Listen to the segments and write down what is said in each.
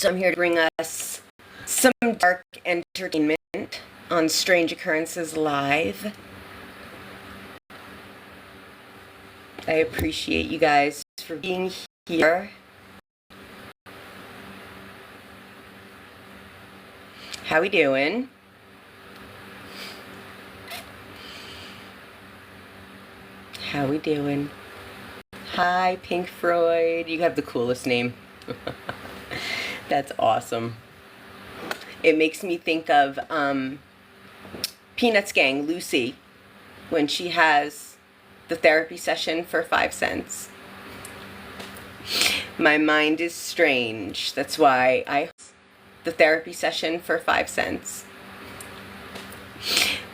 So I'm here to bring us some dark entertainment on Strange Occurrences Live. I appreciate you guys for being here. How we doing? How we doing? Hi, Pink Freud. You have the coolest name. That's awesome. It makes me think of Peanuts gang, Lucy, when she has the therapy session for 5 cents. My mind is strange. That's why I the therapy session for 5 cents.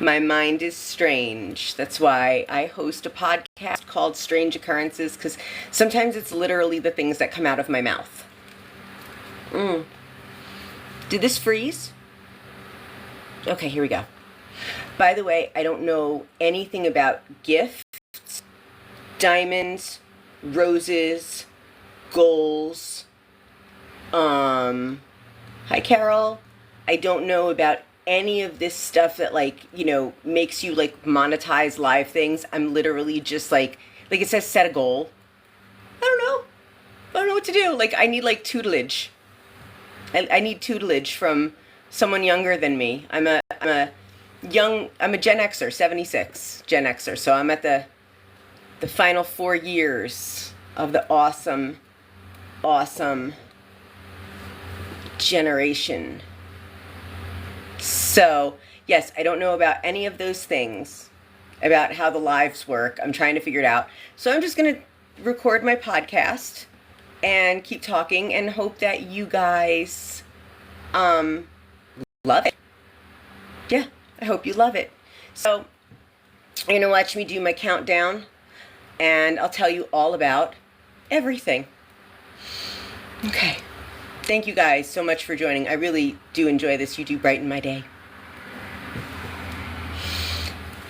My mind is strange. That's why I host a podcast called Strange Occurrences, because sometimes it's literally the things that come out of my mouth. Did this freeze? Okay, here we go. By the way, I don't know anything about gifts, diamonds, roses, goals. Hi, Carol. I don't know about any of this stuff that, like, you know, makes you, like, monetize live things. I'm literally just, like it says set a goal. I don't know. I don't know what to do. Like, I need, like, tutelage. I need tutelage from someone younger than me. I'm a Gen Xer, 76 Gen Xer. So I'm at the final 4 years of the awesome generation. So, yes, I don't know about any of those things, about how the lives work. I'm trying to figure it out. So I'm just going to record my podcast and keep talking and hope that you guys love it. Yeah, I hope you love it. So you're going to watch me do my countdown, and I'll tell you all about everything. Okay. Thank you guys so much for joining. I really do enjoy this. You do brighten my day.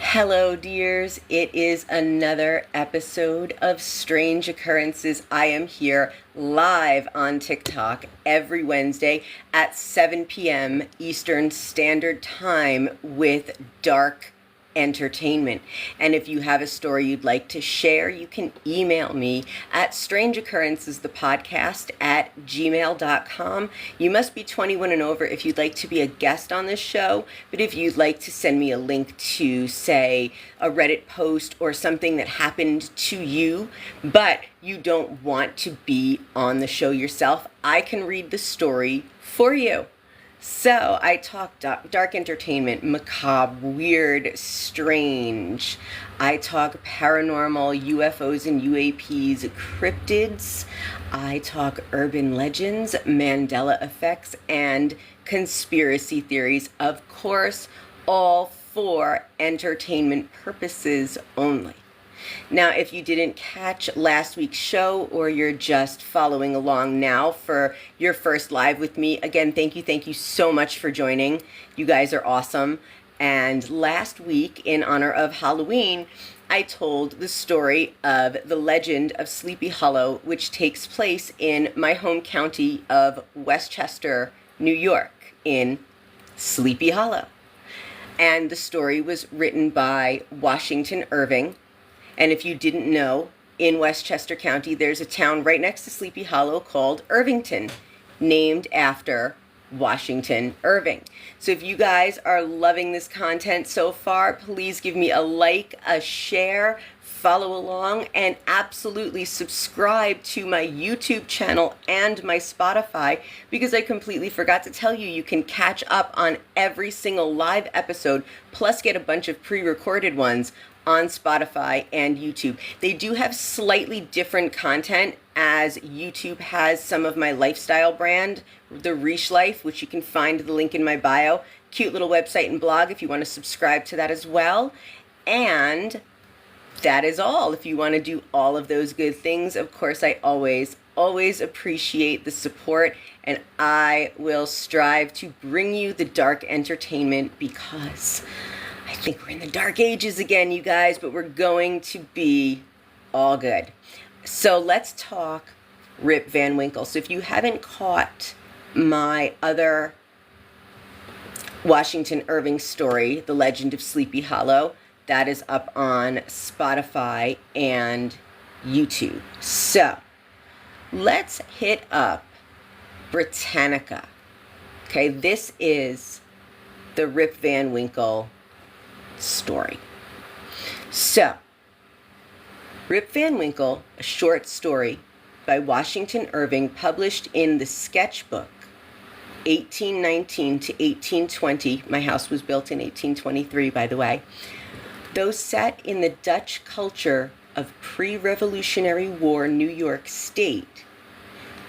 Hello, dears. It is another episode of Strange Occurrences. I am here live on TikTok every Wednesday at 7 p.m. Eastern Standard Time with dark entertainment. And if you have a story you'd like to share, you can email me at strangeoccurrencesthepodcast@gmail.com. You must be 21 and over if you'd like to be a guest on this show, but if you'd like to send me a link to, say, a Reddit post or something that happened to you, but you don't want to be on the show yourself, I can read the story for you. So I talk dark entertainment, macabre, weird, strange. I talk paranormal, UFOs and UAPs, cryptids. I talk urban legends, Mandela effects, and conspiracy theories. Of course, all for entertainment purposes only. Now, if you didn't catch last week's show, or you're just following along now for your first live with me, again, thank you so much for joining. You guys are awesome. And last week, in honor of Halloween, I told the story of the legend of Sleepy Hollow, which takes place in my home county of Westchester, New York, in Sleepy Hollow. And the story was written by Washington Irving. And if you didn't know, in Westchester County, there's a town right next to Sleepy Hollow called Irvington, named after Washington Irving. So if you guys are loving this content so far, please give me a like, a share, follow along, and absolutely subscribe to my YouTube channel and my Spotify, because I completely forgot to tell you, you can catch up on every single live episode, plus get a bunch of pre-recorded ones on Spotify and YouTube. They do have slightly different content, as YouTube has some of my lifestyle brand, The Riche Life, which you can find the link in my bio. Cute little website and blog if you want to subscribe to that as well. And that is all. If you want to do all of those good things, of course, I always appreciate the support, and I will strive to bring you the dark entertainment, because I think we're in the dark ages again, you guys, but we're going to be all good. So let's talk Rip Van Winkle. So if you haven't caught my other Washington Irving story, The Legend of Sleepy Hollow, that is up on Spotify and YouTube. So let's hit up Britannica. Okay, this is the Rip Van Winkle story. So, Rip Van Winkle, a short story by Washington Irving, published in the sketchbook 1819 to 1820. My house was built in 1823, by the way. Though set in the Dutch culture of pre-Revolutionary War New York State,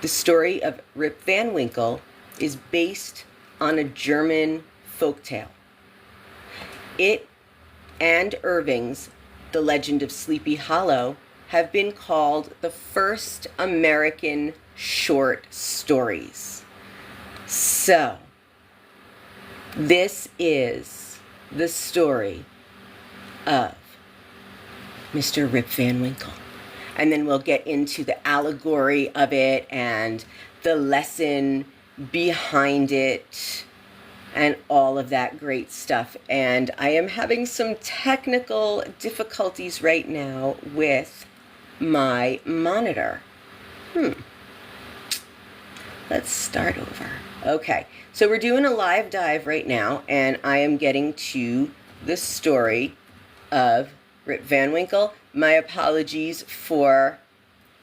the story of Rip Van Winkle is based on a German folktale. It and Irving's The Legend of Sleepy Hollow have been called the first American short stories. So, this is the story of Mr. Rip Van Winkle. And then we'll get into the allegory of it and the lesson behind it and all of that great stuff. And I am having some technical difficulties right now with my monitor. Let's start over. Okay, so we're doing a live dive right now, and I am getting to the story of Rip Van Winkle. My apologies for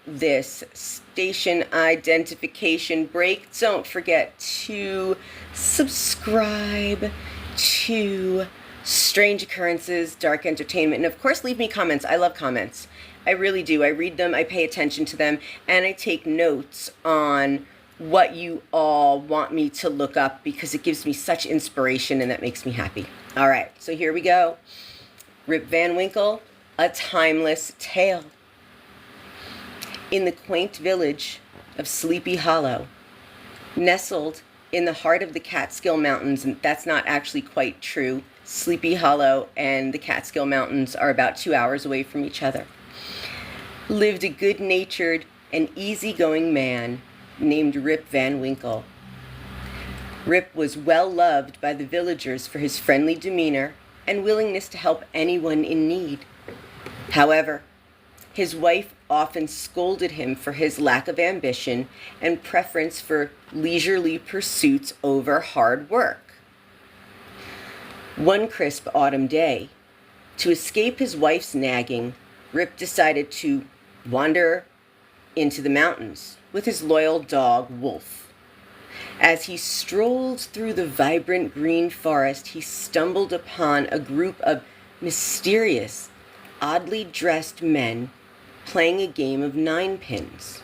this station identification break. Don't forget to subscribe to Strange Occurrences, Dark Entertainment, and of course leave me comments. I love comments. I really do. I read them, I pay attention to them, and I take notes on what you all want me to look up because it gives me such inspiration and that makes me happy. All right, so here we go. Rip Van Winkle, A Timeless Tale. In the quaint village of Sleepy Hollow, nestled in the heart of the Catskill Mountains, and that's not actually quite true. Sleepy Hollow and the Catskill Mountains are about 2 hours away from each other, lived a good-natured and easygoing man named Rip Van Winkle. Rip was well loved by the villagers for his friendly demeanor and willingness to help anyone in need. However, his wife often scolded him for his lack of ambition and preference for leisurely pursuits over hard work. One crisp autumn day, to escape his wife's nagging, Rip decided to wander into the mountains with his loyal dog, Wolf. As he strolled through the vibrant green forest, he stumbled upon a group of mysterious, oddly dressed men playing a game of ninepins.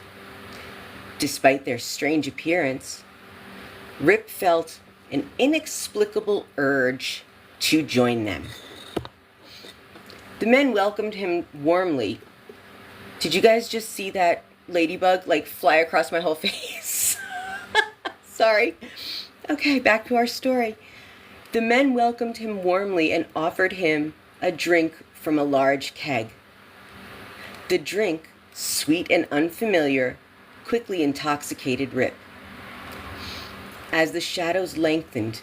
Despite their strange appearance, Rip felt an inexplicable urge to join them. The men welcomed him warmly. Did you guys just see that ladybug fly across my whole face? Sorry. Okay, back to our story. The men welcomed him warmly and offered him a drink from a large keg. The drink, sweet and unfamiliar, quickly intoxicated Rip. As the shadows lengthened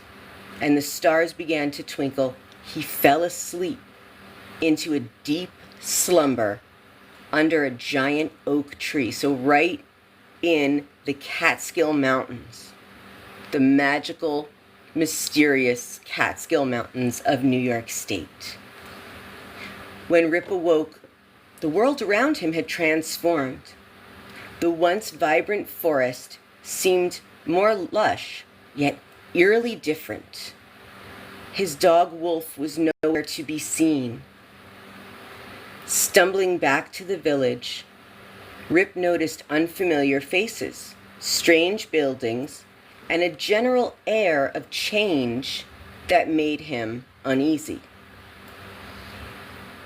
and the stars began to twinkle, he fell asleep into a deep slumber under a giant oak tree. So right in the Catskill Mountains, the magical, mysterious Catskill Mountains of New York State. When Rip awoke, the world around him had transformed. The once vibrant forest seemed more lush, yet eerily different. His dog Wolf was nowhere to be seen. Stumbling back to the village, Rip noticed unfamiliar faces, strange buildings, and a general air of change that made him uneasy.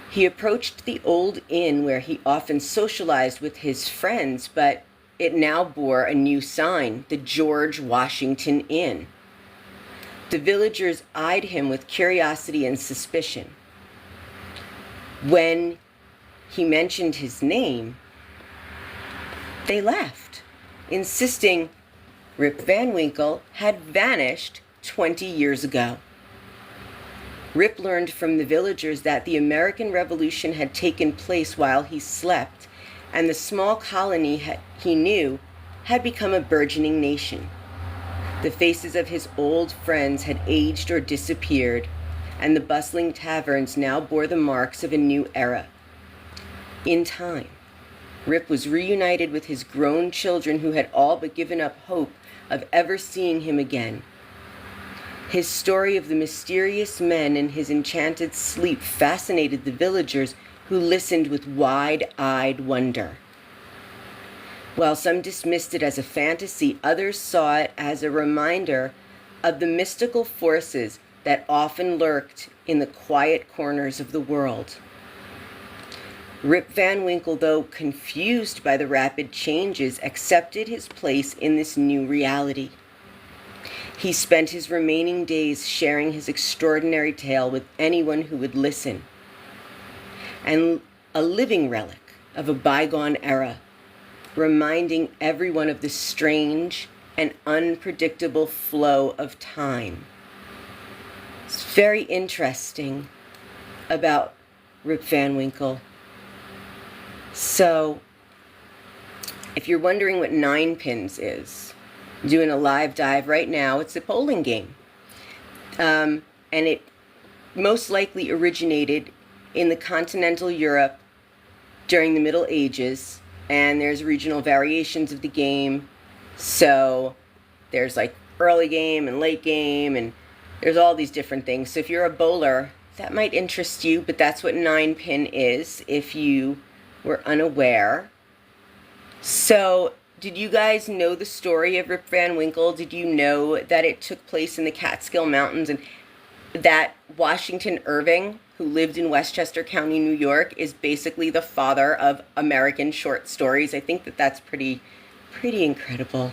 He approached the old inn where he often socialized with his friends, but it now bore a new sign, the George Washington Inn. The villagers eyed him with curiosity and suspicion. When he mentioned his name, they laughed, insisting Rip Van Winkle had vanished 20 years ago. Rip learned from the villagers that the American Revolution had taken place while he slept, and the small colony he knew had become a burgeoning nation. The faces of his old friends had aged or disappeared, and the bustling taverns now bore the marks of a new era. In time, Rip was reunited with his grown children who had all but given up hope of ever seeing him again. His story of the mysterious men and his enchanted sleep fascinated the villagers, who listened with wide-eyed wonder. While some dismissed it as a fantasy, others saw it as a reminder of the mystical forces that often lurked in the quiet corners of the world. Rip Van Winkle, though confused by the rapid changes, accepted his place in this new reality. He spent his remaining days sharing his extraordinary tale with anyone who would listen, and a living relic of a bygone era, reminding everyone of the strange and unpredictable flow of time. It's very interesting about Rip Van Winkle. So, if you're wondering what 9 pins is, I'm doing a live dive right now. It's a bowling game. And it most likely originated in the continental Europe during the Middle Ages, and there's regional variations of the game. So there's like early game and late game, and there's all these different things. So if you're a bowler, that might interest you, but that's what 9 pin is if you were unaware. So did you guys know the story of Rip Van Winkle? Did you know that it took place in the Catskill Mountains, and that Washington Irving, who lived in Westchester County, New York, is basically the father of American short stories? I think that that's pretty incredible.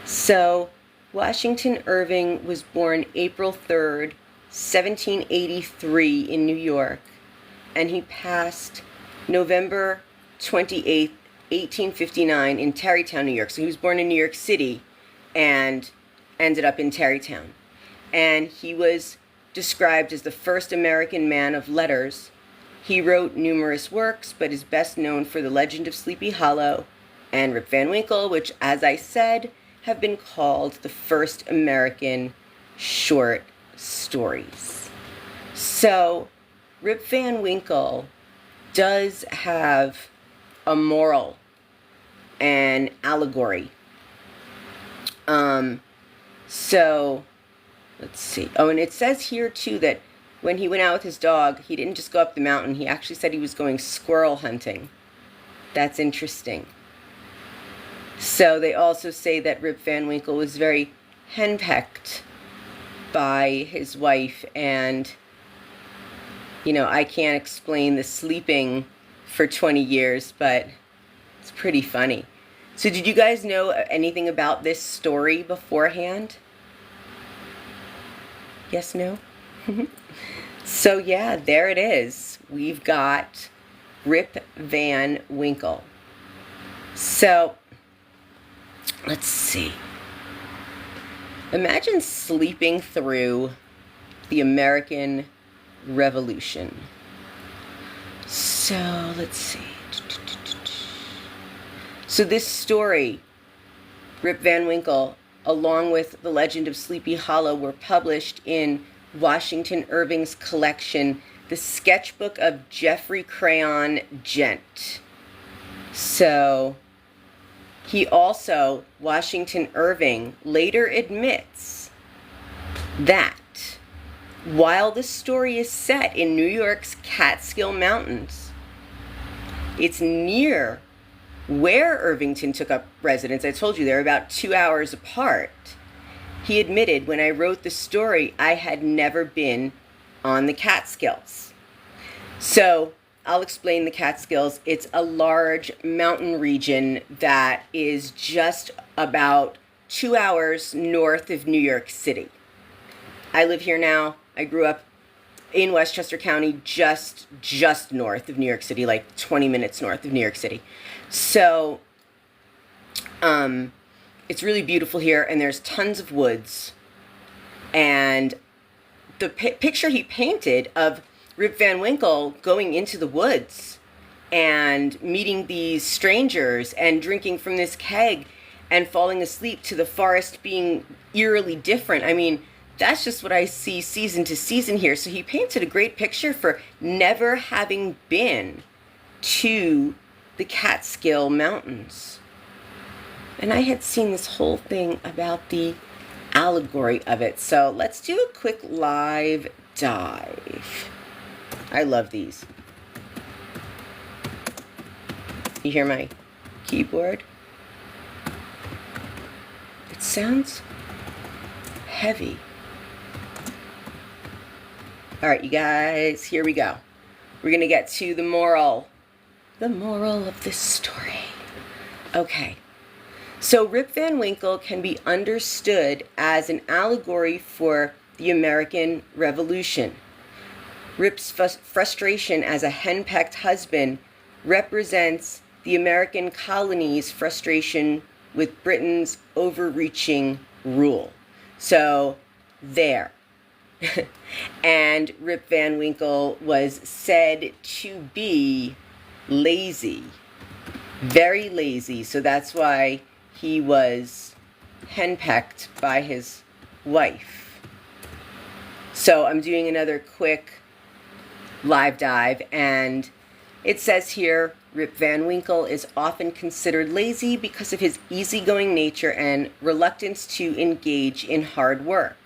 So Washington Irving was born April 3rd, 1783 in New York, and he passed November 28th, 1859 in Tarrytown, New York. So he was born in New York City and ended up in Tarrytown. And he was described as the first American man of letters. He wrote numerous works, but is best known for The Legend of Sleepy Hollow and Rip Van Winkle, which, as I said, have been called the first American short stories. So Rip Van Winkle does have a moral and allegory. So let's see. Oh, and it says here too that when he went out with his dog, he didn't just go up the mountain. He actually said he was going squirrel hunting. That's interesting. So they also say that Rip Van Winkle was very henpecked by his wife, and I can't explain the sleeping for 20 years, but it's pretty funny. So did you guys know anything about this story beforehand? Yes, no? So yeah, there it is. We've got Rip Van Winkle. So let's see. Imagine sleeping through the American Revolution. So let's see. So this story, Rip Van Winkle, along with The Legend of Sleepy Hollow, were published in Washington Irving's collection, The Sketchbook of Geoffrey Crayon Gent. So he also, Washington Irving, later admits that while the story is set in New York's Catskill Mountains, it's near where Irvington took up residence. I told you they're about 2 hours apart. He admitted, when I wrote the story, I had never been on the Catskills. So I'll explain the Catskills. It's a large mountain region that is just about 2 hours north of New York City. I live here now. I grew up in Westchester County, just north of New York City, like 20 minutes north of New York City. So, it's really beautiful here, and there's tons of woods. And the picture he painted of Rip Van Winkle going into the woods and meeting these strangers and drinking from this keg and falling asleep to the forest being eerily different. I mean, that's just what I see season to season here. So he painted a great picture for never having been to the Catskill Mountains. And I had seen this whole thing about the allegory of it. So let's do a quick live dive. I love these. You hear my keyboard? It sounds heavy. All right, you guys, here we go. We're going to get to the moral. The moral of this story. Okay. So Rip Van Winkle can be understood as an allegory for the American Revolution. Rip's frustration as a henpecked husband represents the American colony's frustration with Britain's overreaching rule. So, there. And Rip Van Winkle was said to be lazy. Very lazy. So that's why he was henpecked by his wife. So I'm doing another quick live dive, and it says here, Rip Van Winkle is often considered lazy because of his easygoing nature and reluctance to engage in hard work.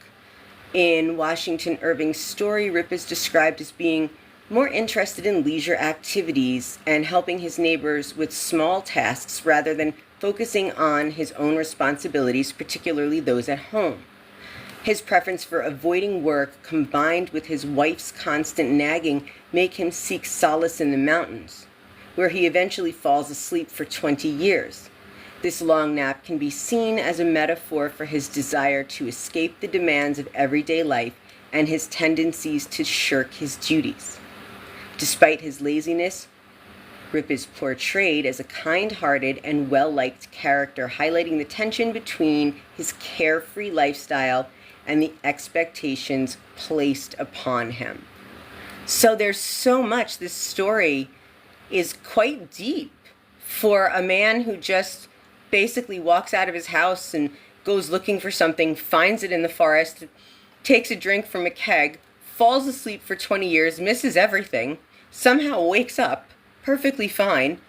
In Washington Irving's story, Rip is described as being more interested in leisure activities and helping his neighbors with small tasks rather than focusing on his own responsibilities, particularly those at home. His preference for avoiding work combined with his wife's constant nagging make him seek solace in the mountains, where he eventually falls asleep for 20 years. This long nap can be seen as a metaphor for his desire to escape the demands of everyday life and his tendencies to shirk his duties. Despite his laziness, Rip is portrayed as a kind-hearted and well-liked character, highlighting the tension between his carefree lifestyle and the expectations placed upon him. So there's so much. This story is quite deep for a man who just basically walks out of his house and goes looking for something, finds it in the forest, takes a drink from a keg, falls asleep for 20 years, misses everything, somehow wakes up perfectly fine.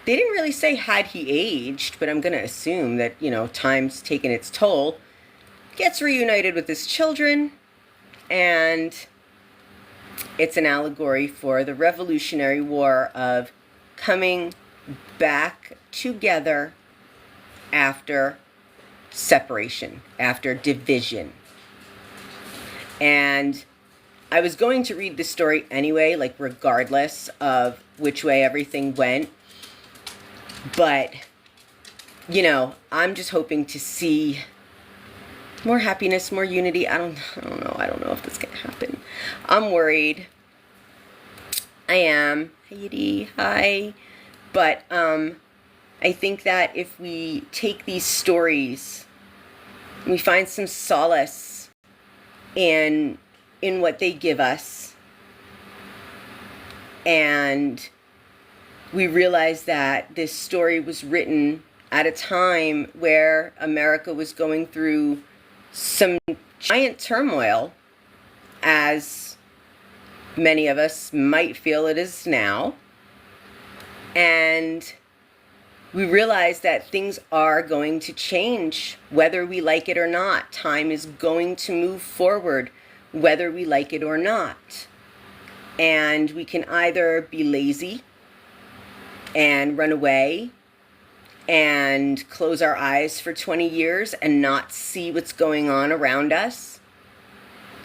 They didn't really say had he aged, but I'm going to assume that, time's taken its toll. Gets reunited with his children, and it's an allegory for the Revolutionary War of coming back together after separation, after division. And I was going to read the story anyway, regardless of which way everything went. But, I'm just hoping to see more happiness, more unity. I don't know. I don't know if this can happen. I'm worried. I am. Heidi, hi. But I think that if we take these stories, we find some solace in what they give us, and we realize that this story was written at a time where America was going through some giant turmoil, as many of us might feel it is now. And we realize that things are going to change, whether we like it or not. Time is going to move forward, whether we like it or not. And we can either be lazy and run away and close our eyes for 20 years and not see what's going on around us,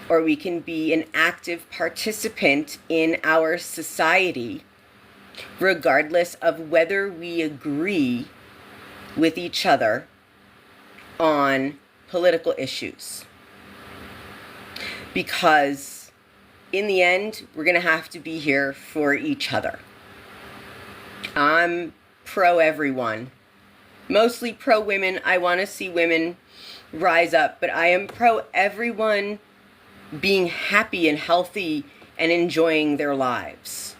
or we can be an active participant in our society, regardless of whether we agree with each other on political issues. Because in the end, we're going to have to be here for each other. I'm pro everyone, mostly pro women. I want to see women rise up, but I am pro everyone being happy and healthy and enjoying their lives.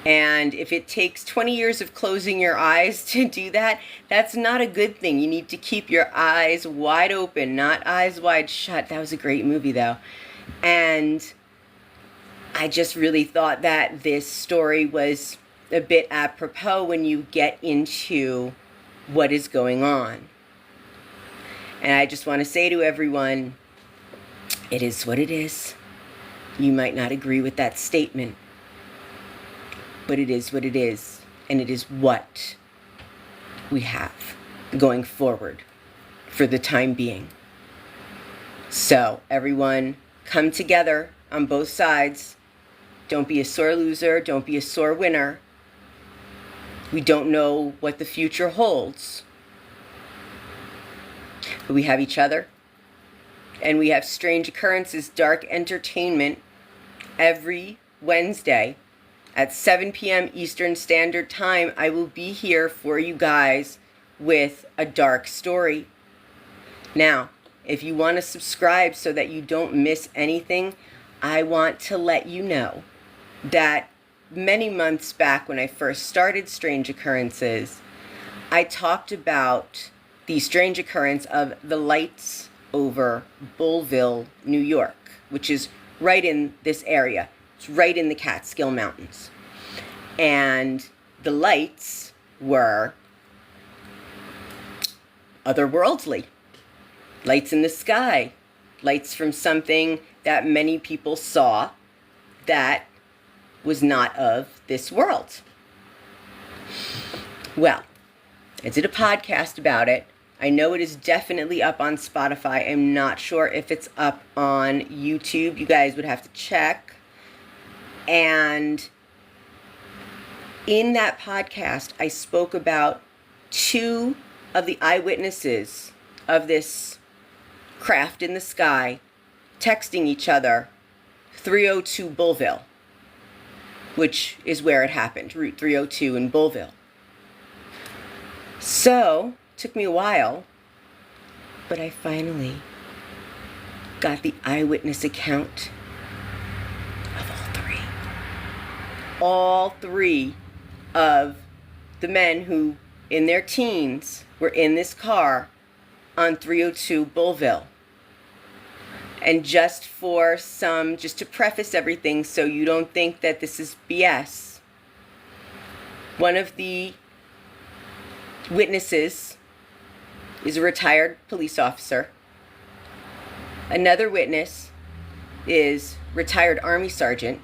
And if it takes 20 years of closing your eyes to do that, that's not a good thing. You need to keep your eyes wide open, not eyes wide shut. That was a great movie, though. And I just really thought that this story was a bit apropos when you get into what is going on. And I just want to say to everyone, it is what it is. You might not agree with that statement, but it is what it is, and it is what we have going forward for the time being. So, everyone, come together on both sides. Don't be a sore loser. Don't be a sore winner. We don't know what the future holds. But we have each other. And we have Strange Occurrences Dark Entertainment every Wednesday at 7 p.m. Eastern Standard Time. I will be here for you guys with a dark story. Now, if you want to subscribe so that you don't miss anything, I want to let you know that many months back when I first started Strange Occurrences, I talked about the strange occurrence of the lights over Bullville, New York, which is right in this area. It's right in the Catskill Mountains. And the lights were otherworldly. Lights in the sky. Lights from something that many people saw that was not of this world. Well, I did a podcast about it. I know it is definitely up on Spotify. I'm not sure if it's up on YouTube. You guys would have to check. And in that podcast, I spoke about two of the eyewitnesses of this craft in the sky texting each other 302 Bullville, which is where it happened, Route 302 in Bullville. So, it took me a while, but I finally got the eyewitness account of all three. All three of the men who, in their teens, were in this car on 302 Bullville. And just to preface everything so you don't think that this is BS, one of the witnesses is a retired police officer. Another witness is retired Army sergeant.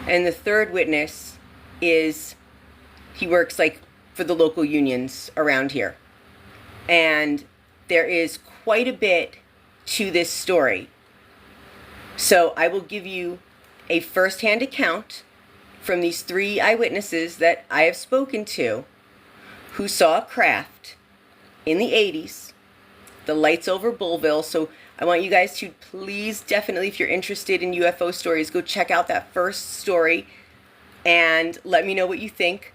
And the third witness he works for the local unions around here. And there is quite a bit to this story. So I will give you a first-hand account from these three eyewitnesses that I have spoken to who saw a craft in the 80s, the lights over Bullville. So I want you guys to please, definitely, if you're interested in UFO stories, go check out that first story and let me know what you think.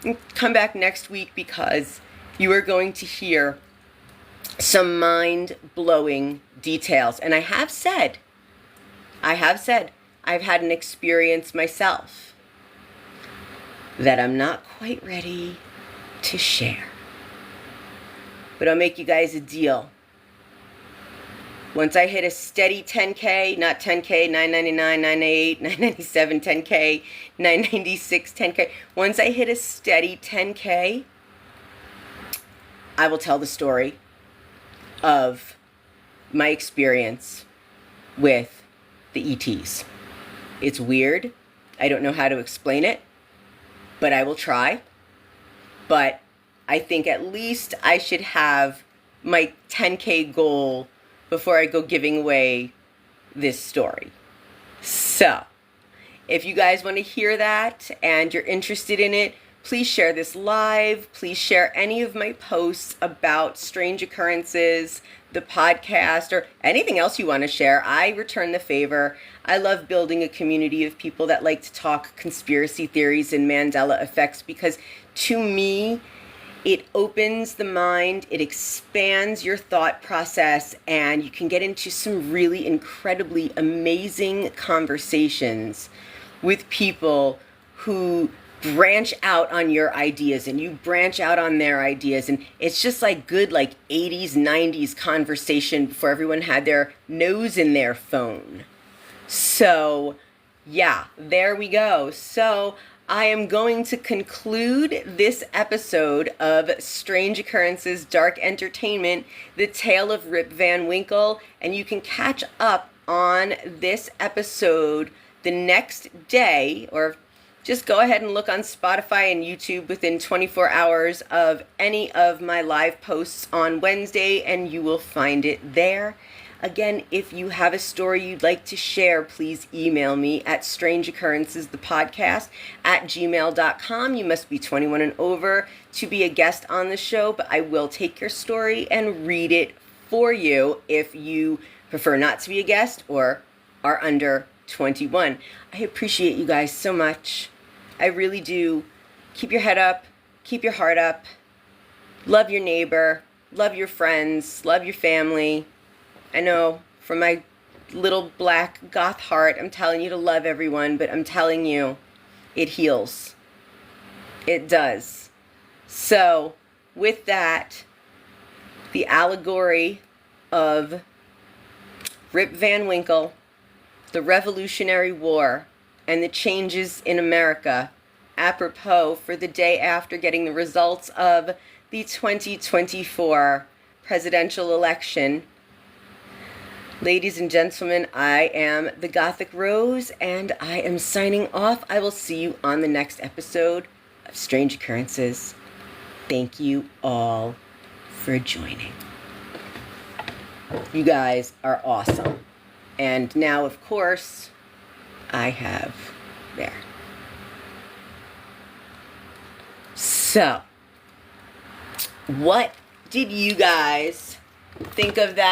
And come back next week because you are going to hear some mind-blowing details. And I have said I've had an experience myself that I'm not quite ready to share. But I'll make you guys a deal. Once I hit a steady 10K, not 10K, 999, 998, 997, 10K, 996, 10K. Once I hit a steady 10K, I will tell the story of my experience with the ETs. It's weird. I don't know how to explain it, but I will try. But I think at least I should have my 10K goal before I go giving away this story. So, if you guys want to hear that and you're interested in it, please share this live. Please share any of my posts about Strange Occurrences, the podcast, or anything else you want to share. I return the favor. I love building a community of people that like to talk conspiracy theories and Mandela effects because to me, It opens the mind, it expands your thought process, and you can get into some really incredibly amazing conversations with people who branch out on your ideas and you branch out on their ideas. And it's just like good, like 80s, 90s conversation before everyone had their nose in their phone. So yeah, there we go. So I am going to conclude this episode of Strange Occurrences, Dark Entertainment, The Tale of Rip Van Winkle, and you can catch up on this episode the next day, or just go ahead and look on Spotify and YouTube within 24 hours of any of my live posts on Wednesday, and you will find it there. Again, if you have a story you'd like to share, please email me at strangeoccurrencesthepodcast@gmail.com. You must be 21 and over to be a guest on the show, but I will take your story and read it for you if you prefer not to be a guest or are under 21. I appreciate you guys so much. I really do. Keep your head up. Keep your heart up. Love your neighbor. Love your friends. Love your family. I know from my little black goth heart, I'm telling you to love everyone, but I'm telling you, it heals. It does. So, with that, the allegory of Rip Van Winkle, the Revolutionary War, and the changes in America, apropos for the day after getting the results of the 2024 presidential election. Ladies and gentlemen, I am the Gothic Rose, and I am signing off. I will see you on the next episode of Strange Occurrences. Thank you all for joining. You guys are awesome. And now, of course, I have there. So, what did you guys think of that?